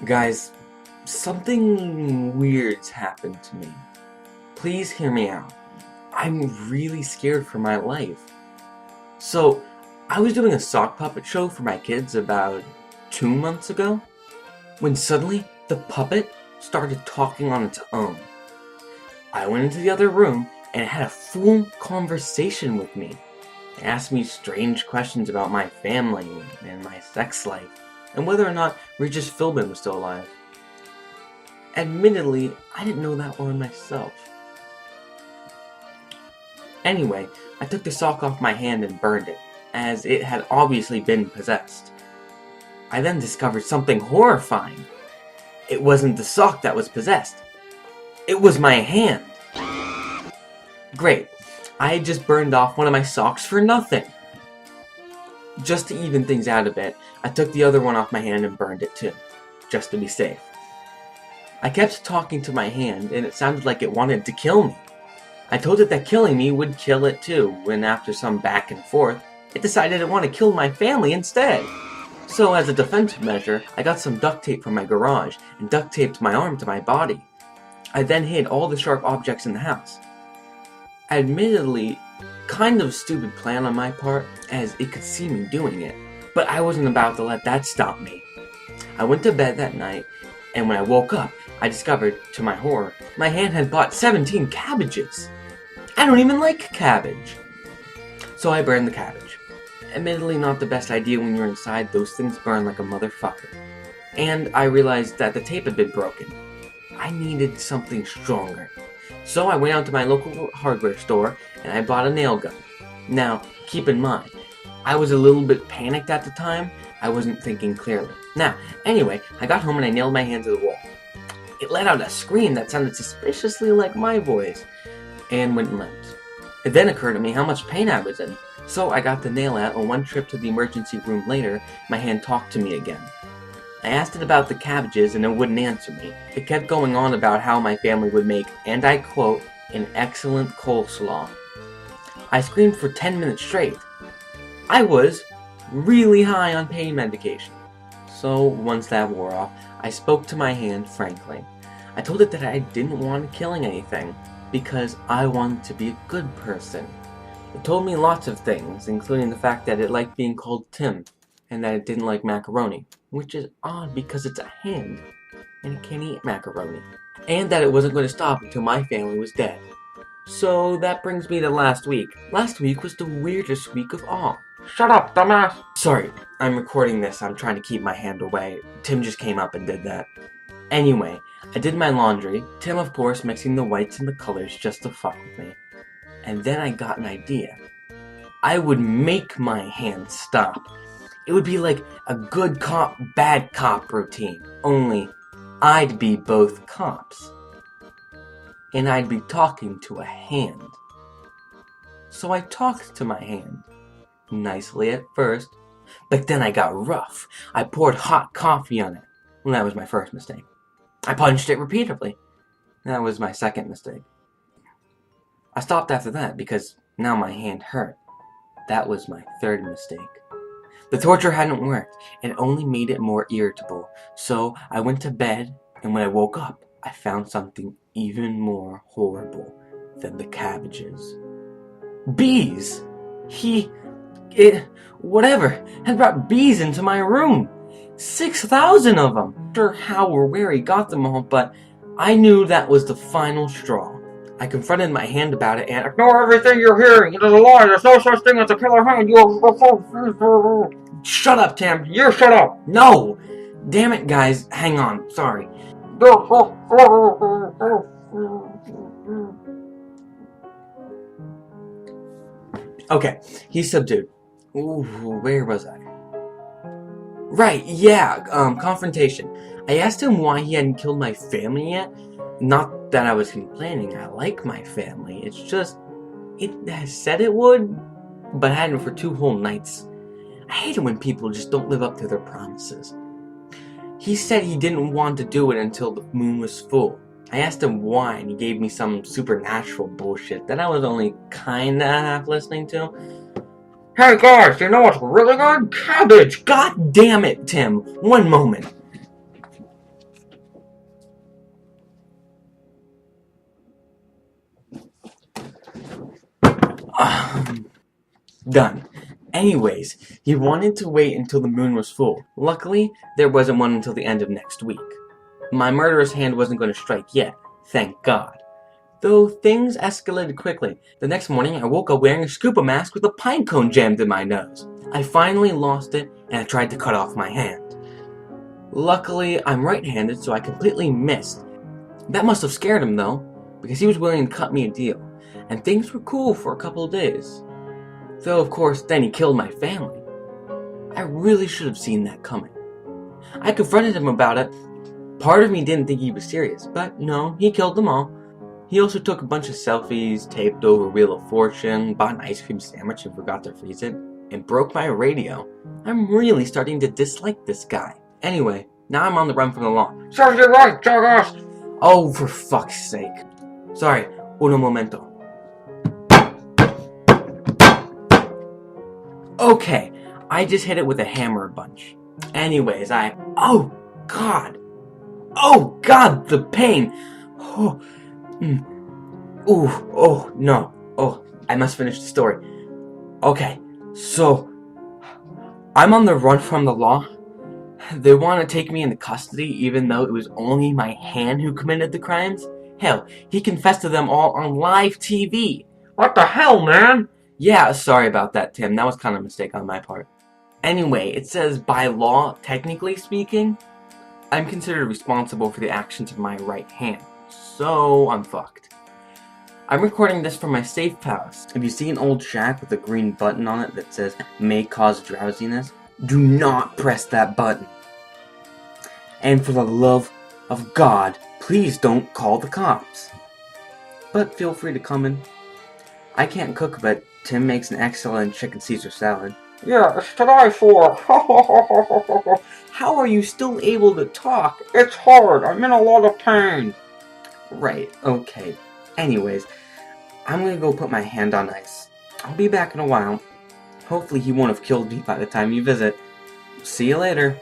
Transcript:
Guys, something weird's happened to me. Please hear me out. I'm really scared for my life. So, I was doing a sock puppet show for my kids about 2 months ago, when suddenly the puppet started talking on its own. I went into the other room and it had a full conversation with me. It asked me strange questions about my family and my sex life, and whether or not Regis Philbin was still alive. Admittedly, I didn't know that one myself. Anyway, I took the sock off my hand and burned it, as it had obviously been possessed. I then discovered something horrifying. It wasn't the sock that was possessed. It was my hand. Great, I had just burned off one of my socks for nothing. Just to even things out a bit, I took the other one off my hand and burned it too, just to be safe. I kept talking to my hand, and it sounded like it wanted to kill me. I told it that killing me would kill it too, when after some back and forth, it decided it wanted to kill my family instead. So as a defensive measure, I got some duct tape from my garage and duct taped my arm to my body. I then hid all the sharp objects in the house. Admittedly, kind of stupid plan on my part, as it could see me doing it, but I wasn't about to let that stop me. I went to bed that night, and when I woke up, I discovered, to my horror, my hand had bought 17 cabbages. I don't even like cabbage. So I burned the cabbage. Admittedly not the best idea when you're inside, those things burn like a motherfucker. And I realized that the tape had been broken. I needed something stronger. So I went out to my local hardware store and I bought a nail gun. Now, keep in mind, I was a little bit panicked at the time. I wasn't thinking clearly. Now, anyway, I got home and I nailed my hand to the wall. It let out a scream that sounded suspiciously like my voice, and went limp. It then occurred to me how much pain I was in, so I got the nail out, and one trip to the emergency room later, my hand talked to me again. I asked it about the cabbages, and it wouldn't answer me. It kept going on about how my family would make, and I quote, an excellent coleslaw. I screamed for 10 minutes straight. I was really high on pain medication. So, once that wore off, I spoke to my hand frankly. I told it that I didn't want killing anything, because I wanted to be a good person. It told me lots of things, including the fact that it liked being called Tim, and that it didn't like macaroni, which is odd because it's a hand, and it can't eat macaroni. And that it wasn't going to stop until my family was dead. So that brings me to last week. Last week was the weirdest week of all. Shut up, dumbass! Sorry, I'm recording this. I'm trying to keep my hand away. Tim just came up and did that. Anyway, I did my laundry. Tim, of course, mixing the whites and the colors just to fuck with me. And then I got an idea. I would make my hand stop. It would be like a good cop, bad cop routine. Only I'd be both cops. And I'd be talking to a hand. So I talked to my hand. Nicely at first, but then I got rough. I poured hot coffee on it. Well, that was my first mistake. I punched it repeatedly. That was my second mistake. I stopped after that because now my hand hurt. That was my third mistake. The torture hadn't worked. It only made it more irritable. So I went to bed, and when I woke up, I found something even more horrible than the cabbages. Bees! Whatever, had brought bees into my room. 6,000 of them. Not sure how or where he got them all, but I knew that was the final straw. I confronted my hand about it and ignore everything you're hearing. It is a lie. There's no such thing as a killer hand. Shut up, Tim. You shut up. No. Damn it, guys. Hang on. Sorry. Okay, he's subdued. Ooh, where was I? Right, yeah, confrontation. I asked him why he hadn't killed my family yet. Not that I was complaining, I like my family. It's just, it has said it would, but hadn't for 2 whole nights. I hate it when people just don't live up to their promises. He said he didn't want to do it until the moon was full. I asked him why, and he gave me some supernatural bullshit that I was only kinda half listening to. Hey guys, you know what's really good? Cabbage! God damn it, Tim! One moment. Done. Anyways, he wanted to wait until the moon was full. Luckily, there wasn't one until the end of next week. My murderous hand wasn't going to strike yet, thank God. Though things escalated quickly. The next morning, I woke up wearing a scuba mask with a pine cone jammed in my nose. I finally lost it, and I tried to cut off my hand. Luckily, I'm right-handed, so I completely missed. That must have scared him, though, because he was willing to cut me a deal, and things were cool for a couple of days. Though, of course, then he killed my family. I really should have seen that coming. I confronted him about it. Part of me didn't think he was serious, but no, he killed them all. He also took a bunch of selfies, taped over Wheel of Fortune, bought an ice cream sandwich and forgot to freeze it, and broke my radio. I'm really starting to dislike this guy. Anyway, now I'm on the run from the law. Serves you right, jackass! Oh, for fuck's sake. Sorry, uno momento. Okay, I just hit it with a hammer a bunch. Anyways, oh God, the pain! Oh, oh, no. Oh, I must finish the story. Okay, so, I'm on the run from the law. They want to take me into custody even though it was only my hand who committed the crimes? Hell, he confessed to them all on live TV. What the hell, man? Yeah, sorry about that, Tim. That was kind of a mistake on my part. Anyway, it says by law, technically speaking, I'm considered responsible for the actions of my right hand. So, I'm fucked. I'm recording this from my safe house. If you see an old shack with a green button on it that says, may cause drowsiness, do not press that button. And for the love of God, please don't call the cops. But feel free to come in. I can't cook, but Tim makes an excellent chicken Caesar salad. Yeah, it's to die for. How are you still able to talk? It's hard. I'm in a lot of pain. Right, okay. Anyways, I'm gonna go put my hand on ice. I'll be back in a while. Hopefully he won't have killed me by the time you visit. See you later.